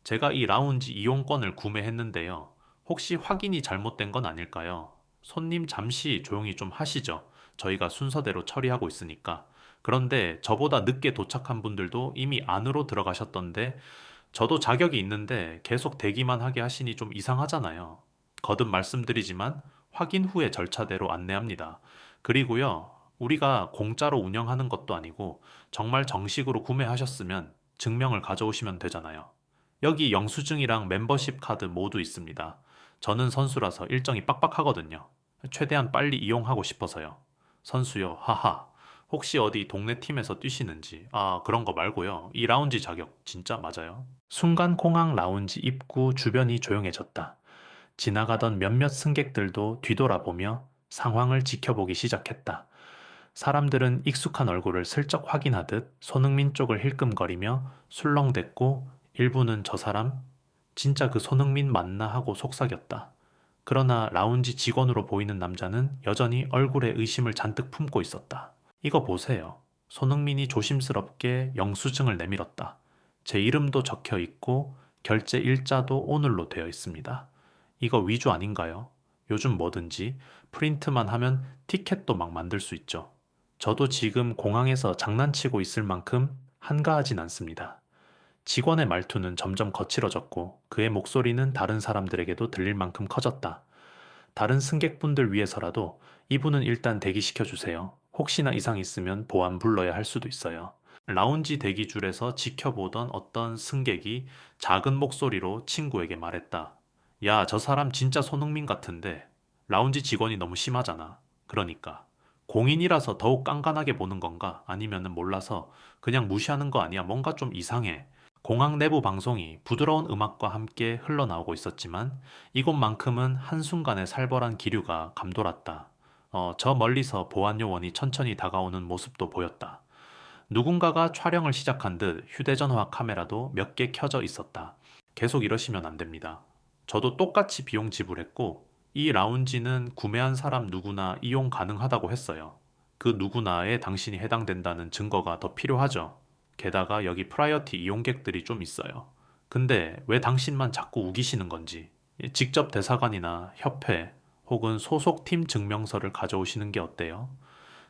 제가 이 라운지 이용권을 구매했는데요. 혹시 확인이 잘못된 건 아닐까요? 손님 잠시 조용히 좀 하시죠. 저희가 순서대로 처리하고 있으니까. 그런데 저보다 늦게 도착한 분들도 이미 안으로 들어가셨던데 저도 자격이 있는데 계속 대기만 하게 하시니 좀 이상하잖아요. 거듭 말씀드리지만 확인 후에 절차대로 안내합니다. 그리고요, 우리가 공짜로 운영하는 것도 아니고 정말 정식으로 구매하셨으면 증명을 가져오시면 되잖아요. 여기 영수증이랑 멤버십 카드 모두 있습니다. 저는 선수라서 일정이 빡빡하거든요. 최대한 빨리 이용하고 싶어서요. 선수요, 하하. 혹시 어디 동네 팀에서 뛰시는지, 그런 거 말고요. 이 라운지 자격 진짜 맞아요? 순간 공항 라운지 입구 주변이 조용해졌다. 지나가던 몇몇 승객들도 뒤돌아보며 상황을 지켜보기 시작했다. 사람들은 익숙한 얼굴을 슬쩍 확인하듯 손흥민 쪽을 힐끔거리며 술렁댔고 일부는 저 사람? 진짜 그 손흥민 맞나 하고 속삭였다. 그러나 라운지 직원으로 보이는 남자는 여전히 얼굴에 의심을 잔뜩 품고 있었다. 이거 보세요. 손흥민이 조심스럽게 영수증을 내밀었다. 제 이름도 적혀 있고 결제 일자도 오늘로 되어 있습니다. 이거 위조 아닌가요? 요즘 뭐든지 프린트만 하면 티켓도 막 만들 수 있죠. 저도 지금 공항에서 장난치고 있을 만큼 한가하진 않습니다. 직원의 말투는 점점 거칠어졌고 그의 목소리는 다른 사람들에게도 들릴 만큼 커졌다. 다른 승객분들 위해서라도 이분은 일단 대기시켜 주세요. 혹시나 이상 있으면 보안 불러야 할 수도 있어요. 라운지 대기줄에서 지켜보던 어떤 승객이 작은 목소리로 친구에게 말했다. 야, 저 사람 진짜 손흥민 같은데 라운지 직원이 너무 심하잖아. 그러니까 공인이라서 더욱 깐깐하게 보는 건가? 아니면은 몰라서 그냥 무시하는 거 아니야? 뭔가 좀 이상해. 공항 내부 방송이 부드러운 음악과 함께 흘러나오고 있었지만 이곳만큼은 한순간에 살벌한 기류가 감돌았다. 저 멀리서 보안 요원이 천천히 다가오는 모습도 보였다. 누군가가 촬영을 시작한 듯 휴대전화 카메라도 몇 개 켜져 있었다. 계속 이러시면 안 됩니다. 저도 똑같이 비용 지불했고 이 라운지는 구매한 사람 누구나 이용 가능하다고 했어요. 그 누구나에 당신이 해당된다는 증거가 더 필요하죠. 게다가 여기 프라이어티 이용객들이 좀 있어요. 근데 왜 당신만 자꾸 우기시는 건지 직접 대사관이나 협회 혹은 소속팀 증명서를 가져오시는 게 어때요?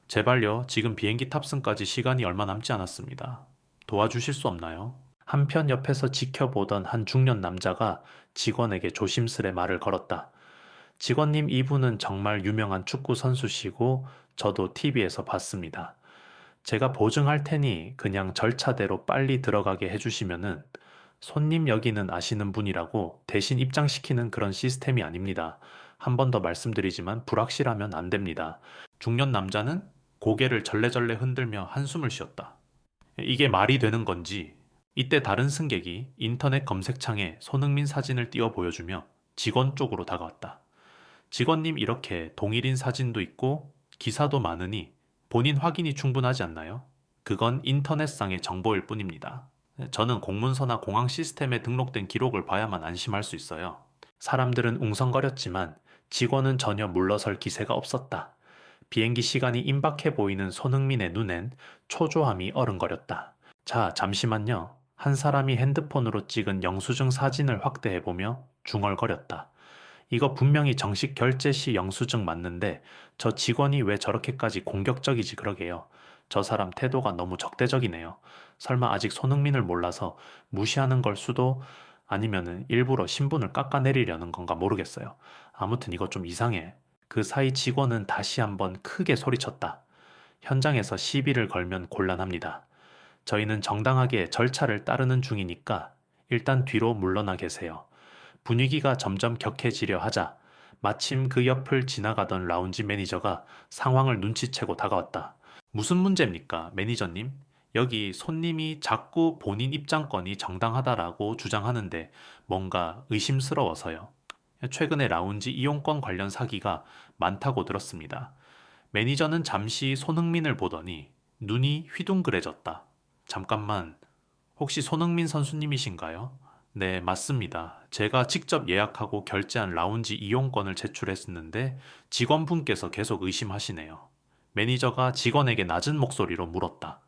제발요, 지금 비행기 탑승까지 시간이 얼마 남지 않았습니다. 도와주실 수 없나요? 한편 옆에서 지켜보던 한 중년 남자가 직원에게 조심스레 말을 걸었다. 직원님, 이분은 정말 유명한 축구 선수시고 저도 TV에서 봤습니다. 제가 보증할 테니 그냥 절차대로 빨리 들어가게 해주시면은 손님 여기는 아시는 분이라고 대신 입장시키는 그런 시스템이 아닙니다. 한 번 더 말씀드리지만 불확실하면 안 됩니다. 중년 남자는 고개를 절레절레 흔들며 한숨을 쉬었다. 이게 말이 되는 건지 이때 다른 승객이 인터넷 검색창에 손흥민 사진을 띄워 보여주며 직원 쪽으로 다가왔다. 직원님, 이렇게 동일인 사진도 있고 기사도 많으니 본인 확인이 충분하지 않나요? 그건 인터넷상의 정보일 뿐입니다. 저는 공문서나 공항 시스템에 등록된 기록을 봐야만 안심할 수 있어요. 사람들은 웅성거렸지만 직원은 전혀 물러설 기세가 없었다. 비행기 시간이 임박해 보이는 손흥민의 눈엔 초조함이 어른거렸다. 자, 잠시만요. 한 사람이 핸드폰으로 찍은 영수증 사진을 확대해보며 중얼거렸다. 이거 분명히 정식 결제 시 영수증 맞는데 저 직원이 왜 저렇게까지 공격적이지 그러게요. 저 사람 태도가 너무 적대적이네요. 설마 아직 손흥민을 몰라서 무시하는 걸 수도 아니면은 일부러 신분을 깎아내리려는 건가 모르겠어요. 아무튼 이거 좀 이상해. 그 사이 직원은 다시 한번 크게 소리쳤다. 현장에서 시비를 걸면 곤란합니다. 저희는 정당하게 절차를 따르는 중이니까 일단 뒤로 물러나 계세요. 분위기가 점점 격해지려 하자 마침 그 옆을 지나가던 라운지 매니저가 상황을 눈치채고 다가왔다. 무슨 문제입니까, 매니저님? 여기 손님이 자꾸 본인 입장권이 정당하다라고 주장하는데 뭔가 의심스러워서요. 최근에 라운지 이용권 관련 사기가 많다고 들었습니다. 매니저는 잠시 손흥민을 보더니 눈이 휘둥그레졌다. 잠깐만, 혹시 손흥민 선수님이신가요? 네, 맞습니다. 제가 직접 예약하고 결제한 라운지 이용권을 제출했었는데 직원분께서 계속 의심하시네요. 매니저가 직원에게 낮은 목소리로 물었다.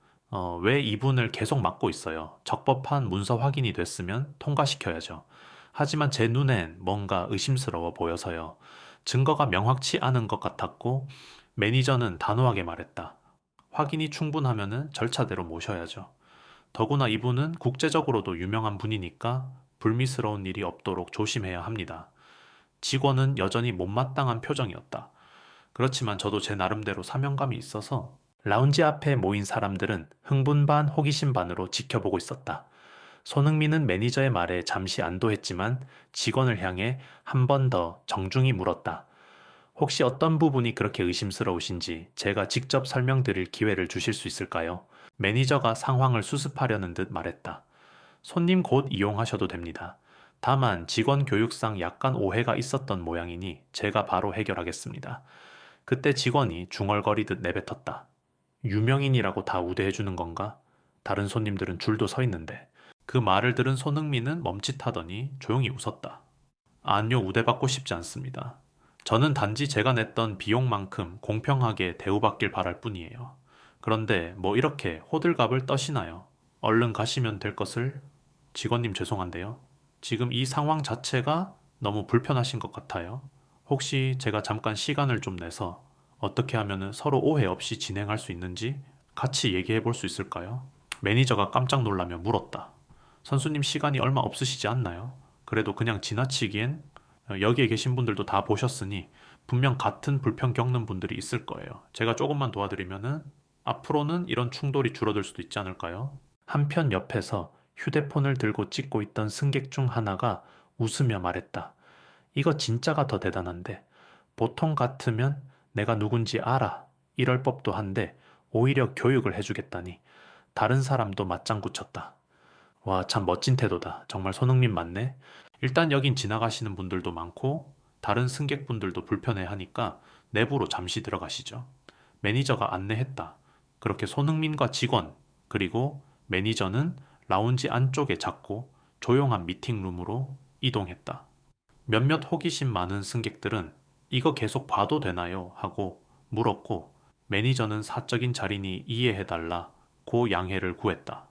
왜 이분을 계속 맡고 있어요? 적법한 문서 확인이 됐으면 통과시켜야죠. 하지만 제 눈엔 뭔가 의심스러워 보여서요. 증거가 명확치 않은 것 같았고, 매니저는 단호하게 말했다. 확인이 충분하면은 절차대로 모셔야죠. 더구나 이분은 국제적으로도 유명한 분이니까 불미스러운 일이 없도록 조심해야 합니다. 직원은 여전히 못마땅한 표정이었다. 그렇지만 저도 제 나름대로 사명감이 있어서 라운지 앞에 모인 사람들은 흥분 반 호기심 반으로 지켜보고 있었다. 손흥민은 매니저의 말에 잠시 안도했지만 직원을 향해 한 번 더 정중히 물었다. 혹시 어떤 부분이 그렇게 의심스러우신지 제가 직접 설명드릴 기회를 주실 수 있을까요? 매니저가 상황을 수습하려는 듯 말했다. 손님 곧 이용하셔도 됩니다. 다만 직원 교육상 약간 오해가 있었던 모양이니 제가 바로 해결하겠습니다. 그때 직원이 중얼거리듯 내뱉었다. 유명인이라고 다 우대해주는 건가? 다른 손님들은 줄도 서 있는데. 그 말을 들은 손흥민은 멈칫하더니 조용히 웃었다. 아니요, 우대받고 싶지 않습니다. 저는 단지 제가 냈던 비용만큼 공평하게 대우받길 바랄 뿐이에요. 그런데 뭐 이렇게 호들갑을 떠시나요? 얼른 가시면 될 것을. 직원님 죄송한데요. 지금 이 상황 자체가 너무 불편하신 것 같아요. 혹시 제가 잠깐 시간을 좀 내서 어떻게 하면 서로 오해 없이 진행할 수 있는지 같이 얘기해 볼 수 있을까요? 매니저가 깜짝 놀라며 물었다. 선수님 시간이 얼마 없으시지 않나요? 그래도 그냥 지나치기엔 여기에 계신 분들도 다 보셨으니 분명 같은 불편 겪는 분들이 있을 거예요. 제가 조금만 도와드리면은 앞으로는 이런 충돌이 줄어들 수도 있지 않을까요? 한편 옆에서 휴대폰을 들고 찍고 있던 승객 중 하나가 웃으며 말했다. 이거 진짜가 더 대단한데 보통 같으면 내가 누군지 알아. 이럴 법도 한데 오히려 교육을 해주겠다니. 다른 사람도 맞장구 쳤다. 와, 참 멋진 태도다. 정말 손흥민 맞네. 일단 여긴 지나가시는 분들도 많고 다른 승객분들도 불편해하니까 내부로 잠시 들어가시죠. 매니저가 안내했다. 그렇게 손흥민과 직원 그리고 매니저는 라운지 안쪽의 작고 조용한 미팅룸으로 이동했다. 몇몇 호기심 많은 승객들은 이거 계속 봐도 되나요? 하고 물었고 매니저는 사적인 자리니 이해해달라 고 양해를 구했다.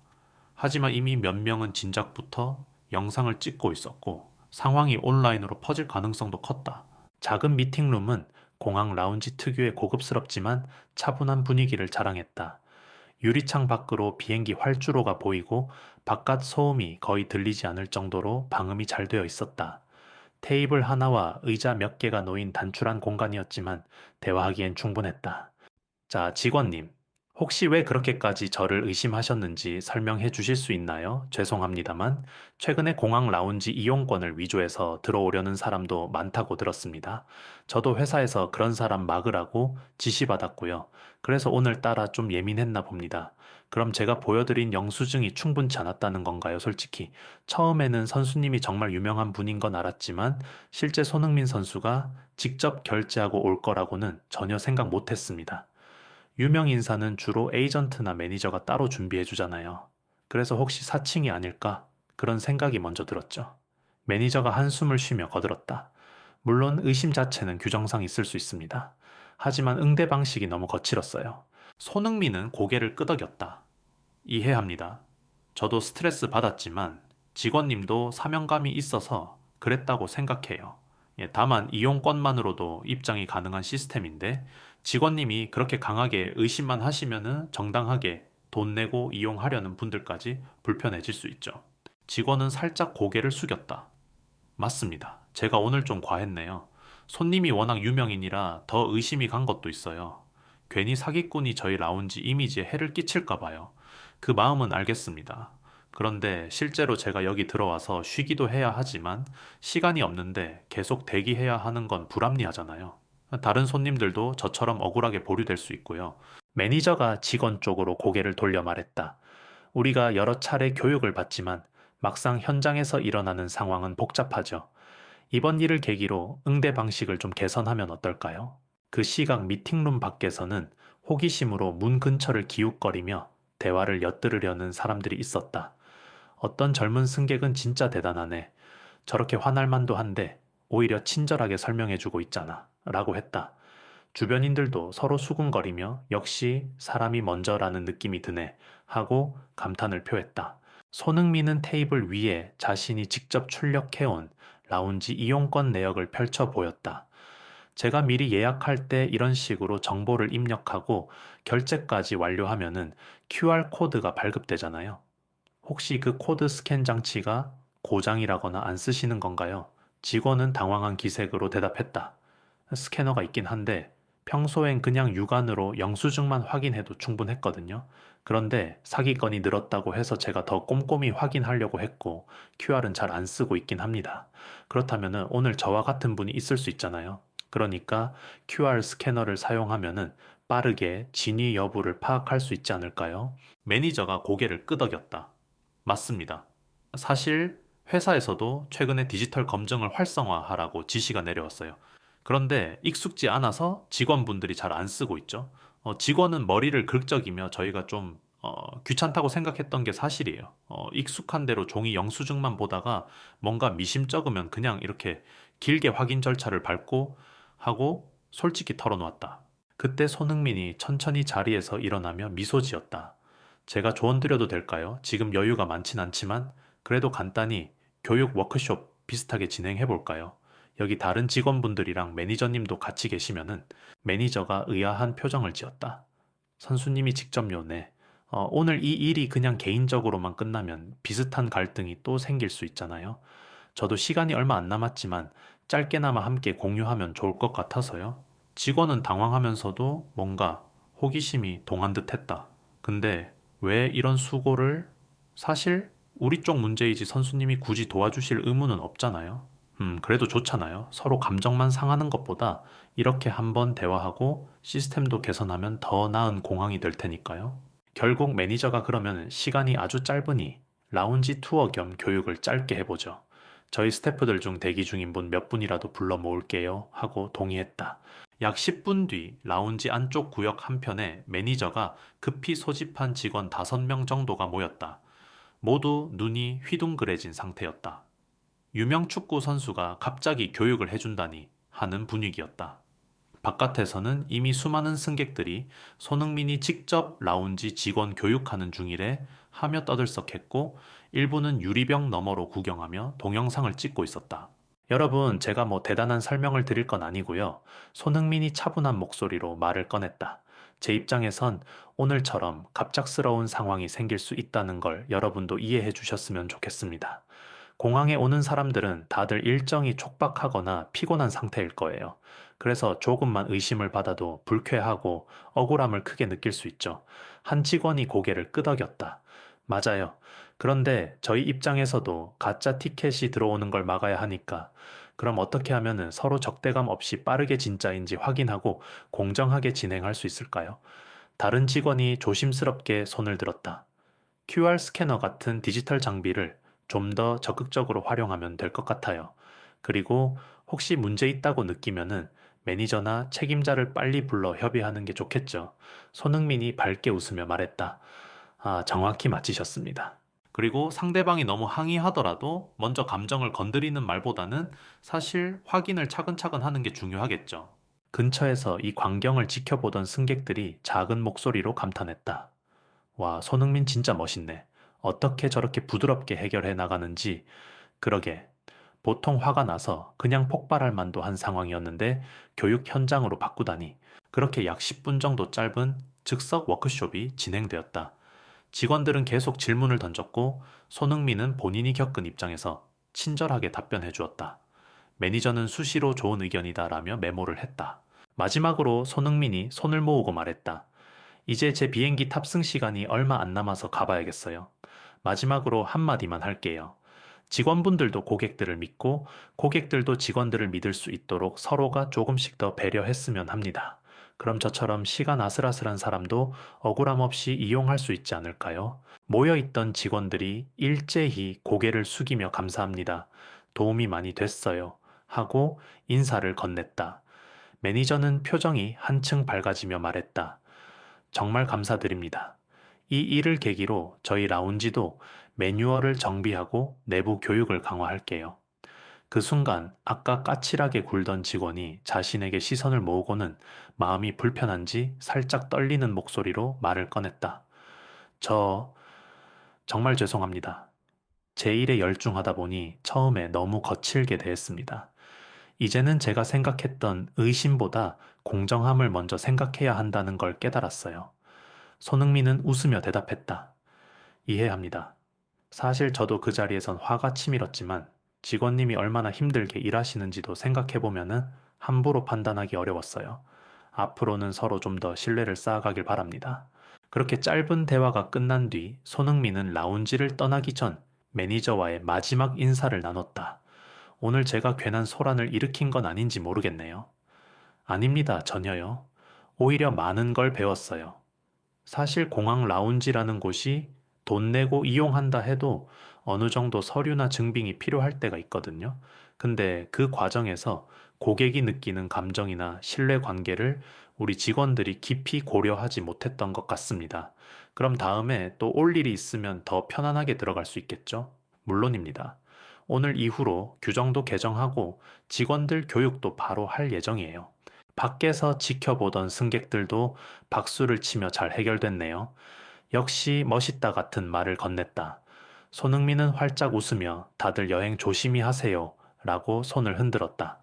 하지만 이미 몇 명은 진작부터 영상을 찍고 있었고 상황이 온라인으로 퍼질 가능성도 컸다. 작은 미팅룸은 공항 라운지 특유의 고급스럽지만 차분한 분위기를 자랑했다. 유리창 밖으로 비행기 활주로가 보이고 바깥 소음이 거의 들리지 않을 정도로 방음이 잘 되어 있었다. 테이블 하나와 의자 몇 개가 놓인 단출한 공간이었지만 대화하기엔 충분했다. 자, 직원님. 혹시 왜 그렇게까지 저를 의심하셨는지 설명해 주실 수 있나요? 죄송합니다만, 최근에 공항 라운지 이용권을 위조해서 들어오려는 사람도 많다고 들었습니다. 저도 회사에서 그런 사람 막으라고 지시받았고요. 그래서 오늘따라 좀 예민했나 봅니다. 그럼 제가 보여드린 영수증이 충분치 않았다는 건가요, 솔직히? 처음에는 선수님이 정말 유명한 분인 건 알았지만, 실제 손흥민 선수가 직접 결제하고 올 거라고는 전혀 생각 못 했습니다. 유명 인사는 주로 에이전트나 매니저가 따로 준비해 주잖아요. 그래서 혹시 사칭이 아닐까? 그런 생각이 먼저 들었죠. 매니저가 한숨을 쉬며 거들었다. 물론 의심 자체는 규정상 있을 수 있습니다. 하지만 응대 방식이 너무 거칠었어요. 손흥민은 고개를 끄덕였다. 이해합니다. 저도 스트레스 받았지만 직원님도 사명감이 있어서 그랬다고 생각해요. 예, 다만 이용권만으로도 입장이 가능한 시스템인데 직원님이 그렇게 강하게 의심만 하시면은 정당하게 돈 내고 이용하려는 분들까지 불편해질 수 있죠. 직원은 살짝 고개를 숙였다. 맞습니다. 제가 오늘 좀 과했네요. 손님이 워낙 유명인이라 더 의심이 간 것도 있어요. 괜히 사기꾼이 저희 라운지 이미지에 해를 끼칠까 봐요. 그 마음은 알겠습니다. 그런데 실제로 제가 여기 들어와서 쉬기도 해야 하지만 시간이 없는데 계속 대기해야 하는 건 불합리하잖아요. 다른 손님들도 저처럼 억울하게 보류될 수 있고요. 매니저가 직원 쪽으로 고개를 돌려 말했다. 우리가 여러 차례 교육을 받지만 막상 현장에서 일어나는 상황은 복잡하죠. 이번 일을 계기로 응대 방식을 좀 개선하면 어떨까요? 그 시각 미팅룸 밖에서는 호기심으로 문 근처를 기웃거리며 대화를 엿들으려는 사람들이 있었다. 어떤 젊은 승객은 진짜 대단하네. 저렇게 화날 만도 한데 오히려 친절하게 설명해주고 있잖아. 라고 했다. 주변인들도 서로 수군거리며 역시 사람이 먼저라는 느낌이 드네. 하고 감탄을 표했다. 손흥민은 테이블 위에 자신이 직접 출력해온 라운지 이용권 내역을 펼쳐 보였다. 제가 미리 예약할 때 이런 식으로 정보를 입력하고 결제까지 완료하면은 QR코드가 발급되잖아요. 혹시 그 코드 스캔 장치가 고장이라거나 안 쓰시는 건가요? 직원은 당황한 기색으로 대답했다. 스캐너가 있긴 한데 평소엔 그냥 육안으로 영수증만 확인해도 충분했거든요. 그런데 사기건이 늘었다고 해서 제가 더 꼼꼼히 확인하려고 했고 QR은 잘 안 쓰고 있긴 합니다. 그렇다면 오늘 저와 같은 분이 있을 수 있잖아요. 그러니까 QR 스캐너를 사용하면은 빠르게 진위 여부를 파악할 수 있지 않을까요? 매니저가 고개를 끄덕였다. 맞습니다. 사실 회사에서도 최근에 디지털 검증을 활성화하라고 지시가 내려왔어요. 그런데 익숙지 않아서 직원분들이 잘 안 쓰고 있죠. 직원은 머리를 긁적이며 저희가 좀 귀찮다고 생각했던 게 사실이에요. 익숙한 대로 종이 영수증만 보다가 뭔가 미심쩍으면 그냥 이렇게 길게 확인 절차를 밟고 하고 솔직히 털어놓았다. 그때 손흥민이 천천히 자리에서 일어나며 미소 지었다. 제가 조언 드려도 될까요? 지금 여유가 많진 않지만 그래도 간단히 교육 워크숍 비슷하게 진행해 볼까요? 여기 다른 직원분들이랑 매니저님도 같이 계시면은 매니저가 의아한 표정을 지었다. 선수님이 직접 요네. 오늘 이 일이 그냥 개인적으로만 끝나면 비슷한 갈등이 또 생길 수 있잖아요. 저도 시간이 얼마 안 남았지만 짧게나마 함께 공유하면 좋을 것 같아서요. 직원은 당황하면서도 뭔가 호기심이 동한 듯 했다. 근데 왜 이런 수고를? 사실 우리 쪽 문제이지 선수님이 굳이 도와주실 의무는 없잖아요. 그래도 좋잖아요. 서로 감정만 상하는 것보다 이렇게 한번 대화하고 시스템도 개선하면 더 나은 공항이 될 테니까요. 결국 매니저가 그러면 시간이 아주 짧으니 라운지 투어 겸 교육을 짧게 해보죠. 저희 스태프들 중 대기 중인 분 몇 분이라도 불러 모을게요 하고 동의했다. 약 10분 뒤 라운지 안쪽 구역 한편에 매니저가 급히 소집한 직원 5명 정도가 모였다. 모두 눈이 휘둥그레진 상태였다. 유명 축구 선수가 갑자기 교육을 해준다니 하는 분위기였다. 바깥에서는 이미 수많은 승객들이 손흥민이 직접 라운지 직원 교육하는 중이래 하며 떠들썩했고 일부는 유리병 너머로 구경하며 동영상을 찍고 있었다. 여러분, 제가 뭐 대단한 설명을 드릴 건 아니고요. 손흥민이 차분한 목소리로 말을 꺼냈다. 제 입장에선 오늘처럼 갑작스러운 상황이 생길 수 있다는 걸 여러분도 이해해 주셨으면 좋겠습니다. 공항에 오는 사람들은 다들 일정이 촉박하거나 피곤한 상태일 거예요. 그래서 조금만 의심을 받아도 불쾌하고 억울함을 크게 느낄 수 있죠. 한 직원이 고개를 끄덕였다. 맞아요. 그런데 저희 입장에서도 가짜 티켓이 들어오는 걸 막아야 하니까 그럼 어떻게 하면 서로 적대감 없이 빠르게 진짜인지 확인하고 공정하게 진행할 수 있을까요? 다른 직원이 조심스럽게 손을 들었다. QR 스캐너 같은 디지털 장비를 좀 더 적극적으로 활용하면 될 것 같아요. 그리고 혹시 문제 있다고 느끼면은 매니저나 책임자를 빨리 불러 협의하는 게 좋겠죠. 손흥민이 밝게 웃으며 말했다. 아, 정확히 맞히셨습니다. 그리고 상대방이 너무 항의하더라도 먼저 감정을 건드리는 말보다는 사실 확인을 차근차근 하는 게 중요하겠죠. 근처에서 이 광경을 지켜보던 승객들이 작은 목소리로 감탄했다. 와, 손흥민 진짜 멋있네. 어떻게 저렇게 부드럽게 해결해 나가는지. 그러게. 보통 화가 나서 그냥 폭발할 만도 한 상황이었는데 교육 현장으로 바꾸다니. 그렇게 약 10분 정도 짧은 즉석 워크숍이 진행되었다. 직원들은 계속 질문을 던졌고 손흥민은 본인이 겪은 입장에서 친절하게 답변해 주었다. 매니저는 수시로 좋은 의견이다라며 메모를 했다. 마지막으로 손흥민이 손을 모으고 말했다. 이제 제 비행기 탑승 시간이 얼마 안 남아서 가봐야겠어요. 마지막으로 한마디만 할게요. 직원분들도 고객들을 믿고 고객들도 직원들을 믿을 수 있도록 서로가 조금씩 더 배려했으면 합니다. 그럼 저처럼 시간 아슬아슬한 사람도 억울함 없이 이용할 수 있지 않을까요? 모여있던 직원들이 일제히 고개를 숙이며 감사합니다. 도움이 많이 됐어요. 하고 인사를 건넸다. 매니저는 표정이 한층 밝아지며 말했다. 정말 감사드립니다. 이 일을 계기로 저희 라운지도 매뉴얼을 정비하고 내부 교육을 강화할게요. 그 순간 아까 까칠하게 굴던 직원이 자신에게 시선을 모으고는 마음이 불편한지 살짝 떨리는 목소리로 말을 꺼냈다. 저 정말 죄송합니다. 제 일에 열중하다 보니 처음에 너무 거칠게 대했습니다. 이제는 제가 생각했던 의심보다 공정함을 먼저 생각해야 한다는 걸 깨달았어요. 손흥민은 웃으며 대답했다. 이해합니다. 사실 저도 그 자리에선 화가 치밀었지만 직원님이 얼마나 힘들게 일하시는지도 생각해보면은 함부로 판단하기 어려웠어요. 앞으로는 서로 좀 더 신뢰를 쌓아가길 바랍니다. 그렇게 짧은 대화가 끝난 뒤 손흥민은 라운지를 떠나기 전 매니저와의 마지막 인사를 나눴다. 오늘 제가 괜한 소란을 일으킨 건 아닌지 모르겠네요. 아닙니다, 전혀요. 오히려 많은 걸 배웠어요. 사실 공항 라운지라는 곳이 돈 내고 이용한다 해도 어느 정도 서류나 증빙이 필요할 때가 있거든요. 근데 그 과정에서 고객이 느끼는 감정이나 신뢰 관계를 우리 직원들이 깊이 고려하지 못했던 것 같습니다. 그럼 다음에 또 올 일이 있으면 더 편안하게 들어갈 수 있겠죠? 물론입니다. 오늘 이후로 규정도 개정하고 직원들 교육도 바로 할 예정이에요. 밖에서 지켜보던 승객들도 박수를 치며 잘 해결됐네요. 역시 멋있다 같은 말을 건넸다. 손흥민은 활짝 웃으며 다들 여행 조심히 하세요 라고 손을 흔들었다.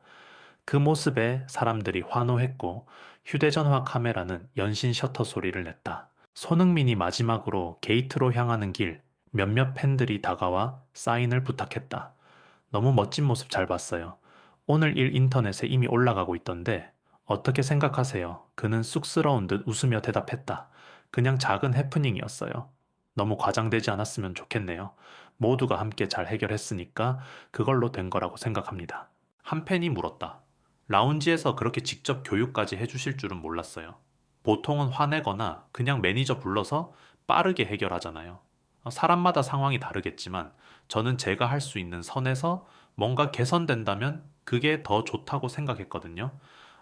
그 모습에 사람들이 환호했고 휴대전화 카메라는 연신 셔터 소리를 냈다. 손흥민이 마지막으로 게이트로 향하는 길 몇몇 팬들이 다가와 사인을 부탁했다. 너무 멋진 모습 잘 봤어요. 오늘 일 인터넷에 이미 올라가고 있던데 어떻게 생각하세요? 그는 쑥스러운 듯 웃으며 대답했다. 그냥 작은 해프닝이었어요. 너무 과장되지 않았으면 좋겠네요. 모두가 함께 잘 해결했으니까 그걸로 된 거라고 생각합니다. 한 팬이 물었다. 라운지에서 그렇게 직접 교육까지 해주실 줄은 몰랐어요. 보통은 화내거나 그냥 매니저 불러서 빠르게 해결하잖아요. 사람마다 상황이 다르겠지만 저는 제가 할 수 있는 선에서 뭔가 개선된다면 그게 더 좋다고 생각했거든요.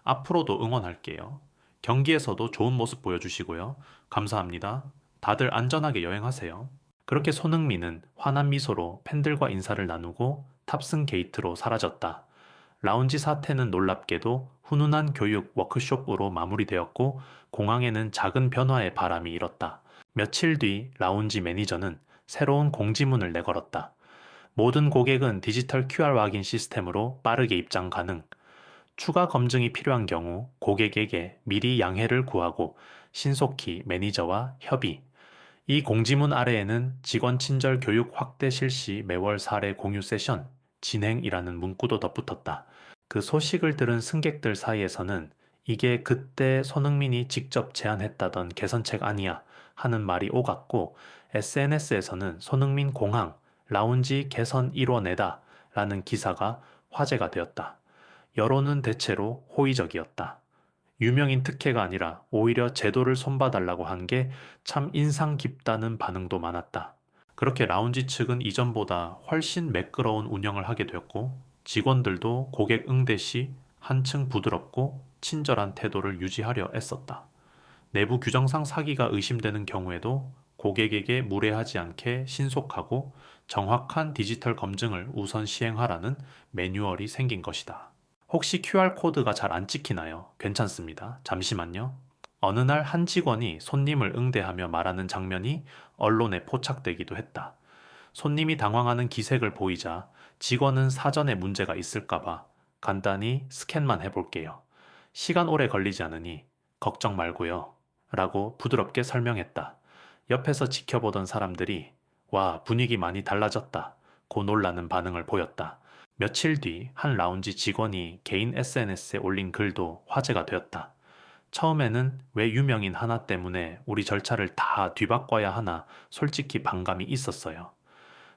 앞으로도 응원할게요. 경기에서도 좋은 모습 보여주시고요. 감사합니다. 다들 안전하게 여행하세요. 그렇게 손흥민은 환한 미소로 팬들과 인사를 나누고 탑승 게이트로 사라졌다. 라운지 사태는 놀랍게도 훈훈한 교육 워크숍으로 마무리되었고 공항에는 작은 변화의 바람이 일었다. 며칠 뒤 라운지 매니저는 새로운 공지문을 내걸었다. 모든 고객은 디지털 QR 확인 시스템으로 빠르게 입장 가능. 추가 검증이 필요한 경우 고객에게 미리 양해를 구하고 신속히 매니저와 협의. 이 공지문 아래에는 직원 친절 교육 확대 실시 매월 사례 공유 세션 진행이라는 문구도 덧붙었다. 그 소식을 들은 승객들 사이에서는 이게 그때 손흥민이 직접 제안했다던 개선책 아니야 하는 말이 오갔고 SNS에서는 손흥민 공항 라운지 개선 1원에다 라는 기사가 화제가 되었다. 여론은 대체로 호의적이었다. 유명인 특혜가 아니라 오히려 제도를 손봐달라고 한 게 참 인상 깊다는 반응도 많았다. 그렇게 라운지 측은 이전보다 훨씬 매끄러운 운영을 하게 되었고 직원들도 고객 응대 시 한층 부드럽고 친절한 태도를 유지하려 애썼다. 내부 규정상 사기가 의심되는 경우에도 고객에게 무례하지 않게 신속하고 정확한 디지털 검증을 우선 시행하라는 매뉴얼이 생긴 것이다. 혹시 QR코드가 잘 안 찍히나요? 괜찮습니다. 잠시만요. 어느 날 한 직원이 손님을 응대하며 말하는 장면이 언론에 포착되기도 했다. 손님이 당황하는 기색을 보이자 직원은 사전에 문제가 있을까봐 간단히 스캔만 해볼게요. 시간 오래 걸리지 않으니 걱정 말고요. 라고 부드럽게 설명했다. 옆에서 지켜보던 사람들이 와, 분위기 많이 달라졌다. 고 놀라는 반응을 보였다. 며칠 뒤 한 라운지 직원이 개인 SNS에 올린 글도 화제가 되었다. 처음에는 왜 유명인 하나 때문에 우리 절차를 다 뒤바꿔야 하나 솔직히 반감이 있었어요.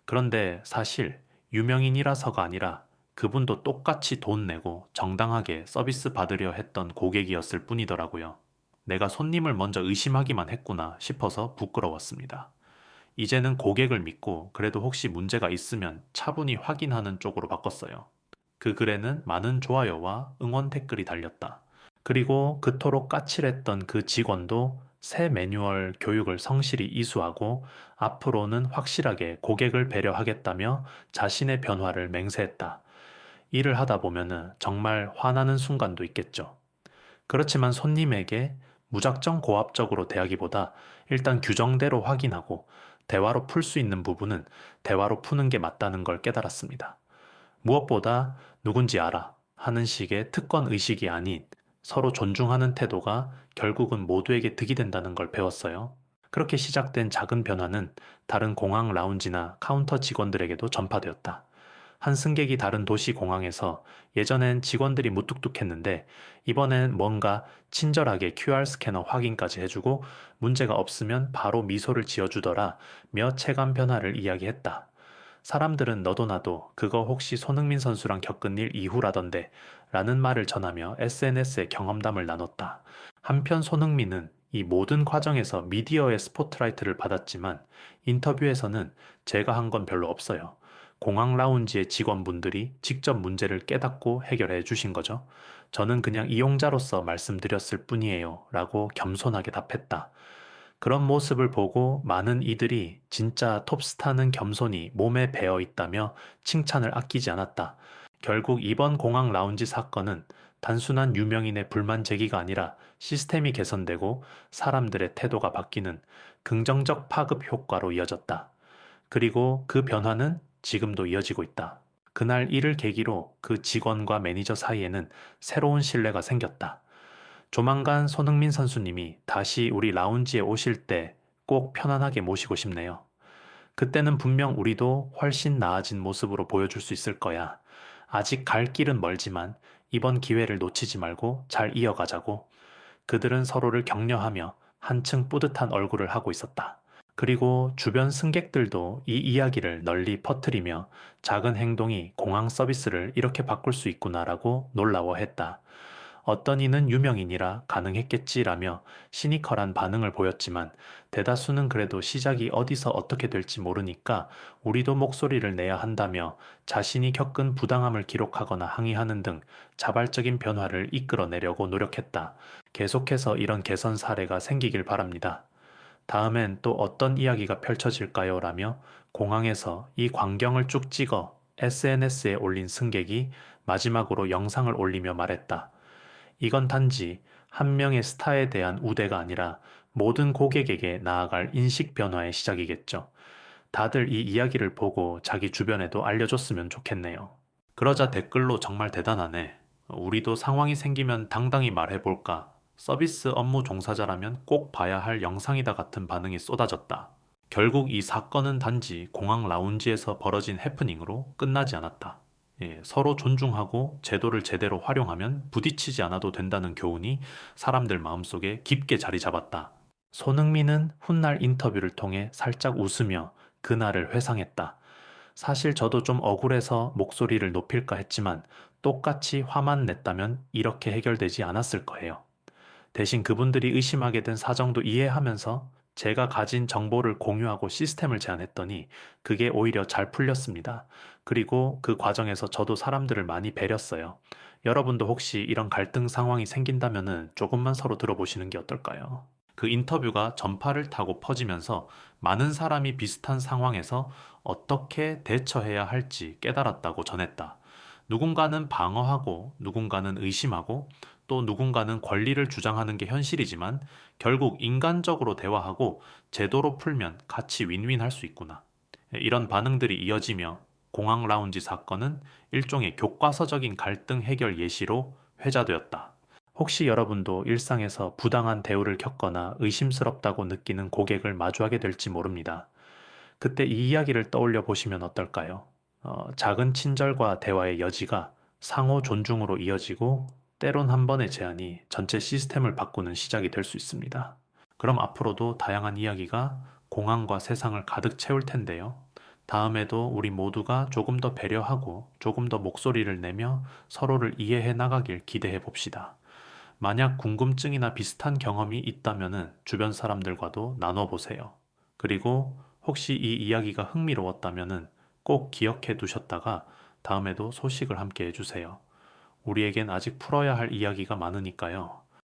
그런데 사실 유명인이라서가 아니라 그분도 똑같이 돈 내고 정당하게 서비스 받으려 했던 고객이었을 뿐이더라고요. 내가 손님을 먼저 의심하기만 했구나 싶어서 부끄러웠습니다. 이제는 고객을 믿고 그래도 혹시 문제가 있으면 차분히 확인하는 쪽으로 바꿨어요. 그 글에는 많은 좋아요와 응원 댓글이 달렸다. 그리고 그토록 까칠했던 그 직원도 새 매뉴얼 교육을 성실히 이수하고 앞으로는 확실하게 고객을 배려하겠다며 자신의 변화를 맹세했다. 일을 하다 보면은 정말 화나는 순간도 있겠죠. 그렇지만 손님에게 무작정 고압적으로 대하기보다 일단 규정대로 확인하고 대화로 풀 수 있는 부분은 대화로 푸는 게 맞다는 걸 깨달았습니다. 무엇보다 누군지 알아 하는 식의 특권 의식이 아닌 서로 존중하는 태도가 결국은 모두에게 득이 된다는 걸 배웠어요. 그렇게 시작된 작은 변화는 다른 공항 라운지나 카운터 직원들에게도 전파되었다. 한 승객이 다른 도시 공항에서 예전엔 직원들이 무뚝뚝했는데 이번엔 뭔가 친절하게 QR 스캐너 확인까지 해주고 문제가 없으면 바로 미소를 지어주더라 며 체감 변화를 이야기했다. 사람들은 너도 나도 그거 혹시 손흥민 선수랑 겪은 일 이후라던데 라는 말을 전하며 SNS에 경험담을 나눴다. 한편 손흥민은 이 모든 과정에서 미디어의 스포트라이트를 받았지만 인터뷰에서는 제가 한 건 별로 없어요. 공항 라운지의 직원분들이 직접 문제를 깨닫고 해결해 주신 거죠. 저는 그냥 이용자로서 말씀드렸을 뿐이에요. 라고 겸손하게 답했다. 그런 모습을 보고 많은 이들이 진짜 톱스타는 겸손이 몸에 배어 있다며 칭찬을 아끼지 않았다. 결국 이번 공항 라운지 사건은 단순한 유명인의 불만 제기가 아니라 시스템이 개선되고 사람들의 태도가 바뀌는 긍정적 파급 효과로 이어졌다. 그리고 그 변화는 지금도 이어지고 있다. 그날 일을 계기로 그 직원과 매니저 사이에는 새로운 신뢰가 생겼다. 조만간 손흥민 선수님이 다시 우리 라운지에 오실 때 꼭 편안하게 모시고 싶네요. 그때는 분명 우리도 훨씬 나아진 모습으로 보여줄 수 있을 거야. 아직 갈 길은 멀지만 이번 기회를 놓치지 말고 잘 이어가자고. 그들은 서로를 격려하며 한층 뿌듯한 얼굴을 하고 있었다. 그리고 주변 승객들도 이 이야기를 널리 퍼뜨리며 작은 행동이 공항 서비스를 이렇게 바꿀 수 있구나라고 놀라워했다. 어떤 이는 유명인이라 가능했겠지라며 시니컬한 반응을 보였지만 대다수는 그래도 시작이 어디서 어떻게 될지 모르니까 우리도 목소리를 내야 한다며 자신이 겪은 부당함을 기록하거나 항의하는 등 자발적인 변화를 이끌어내려고 노력했다. 계속해서 이런 개선 사례가 생기길 바랍니다. 다음엔 또 어떤 이야기가 펼쳐질까요? 라며 공항에서 이 광경을 쭉 찍어 SNS에 올린 승객이 마지막으로 영상을 올리며 말했다. 이건 단지 한 명의 스타에 대한 우대가 아니라 모든 고객에게 나아갈 인식 변화의 시작이겠죠. 다들 이 이야기를 보고 자기 주변에도 알려줬으면 좋겠네요. 그러자 댓글로 정말 대단하네. 우리도 상황이 생기면 당당히 말해볼까. 서비스 업무 종사자라면 꼭 봐야 할 영상이다 같은 반응이 쏟아졌다. 결국 이 사건은 단지 공항 라운지에서 벌어진 해프닝으로 끝나지 않았다. 서로 존중하고 제도를 제대로 활용하면 부딪히지 않아도 된다는 교훈이 사람들 마음속에 깊게 자리 잡았다. 손흥민은 훗날 인터뷰를 통해 살짝 웃으며 그날을 회상했다. 사실 저도 좀 억울해서 목소리를 높일까 했지만 똑같이 화만 냈다면 이렇게 해결되지 않았을 거예요. 대신 그분들이 의심하게 된 사정도 이해하면서 제가 가진 정보를 공유하고 시스템을 제안했더니 그게 오히려 잘 풀렸습니다. 그리고 그 과정에서 저도 사람들을 많이 배렸어요. 여러분도 혹시 이런 갈등 상황이 생긴다면은 조금만 서로 들어보시는 게 어떨까요? 그 인터뷰가 전파를 타고 퍼지면서 많은 사람이 비슷한 상황에서 어떻게 대처해야 할지 깨달았다고 전했다. 누군가는 방어하고 누군가는 의심하고 또 누군가는 권리를 주장하는 게 현실이지만 결국 인간적으로 대화하고 제도로 풀면 같이 윈윈 할 수 있구나. 이런 반응들이 이어지며 공항 라운지 사건은 일종의 교과서적인 갈등 해결 예시로 회자되었다. 혹시 여러분도 일상에서 부당한 대우를 겪거나 의심스럽다고 느끼는 고객을 마주하게 될지 모릅니다. 그때 이 이야기를 떠올려 보시면 어떨까요? 작은 친절과 대화의 여지가 상호 존중으로 이어지고 때론 한 번의 제안이 전체 시스템을 바꾸는 시작이 될 수 있습니다. 그럼 앞으로도 다양한 이야기가 공항과 세상을 가득 채울 텐데요. 다음에도 우리 모두가 조금 더 배려하고 조금 더 목소리를 내며 서로를 이해해 나가길 기대해 봅시다. 만약 궁금증이나 비슷한 경험이 있다면 주변 사람들과도 나눠보세요. 그리고 혹시 이 이야기가 흥미로웠다면 꼭 기억해 두셨다가 다음에도 소식을 함께 해주세요. 우리에겐 아직 풀어야 할 이야기가 많으니까요.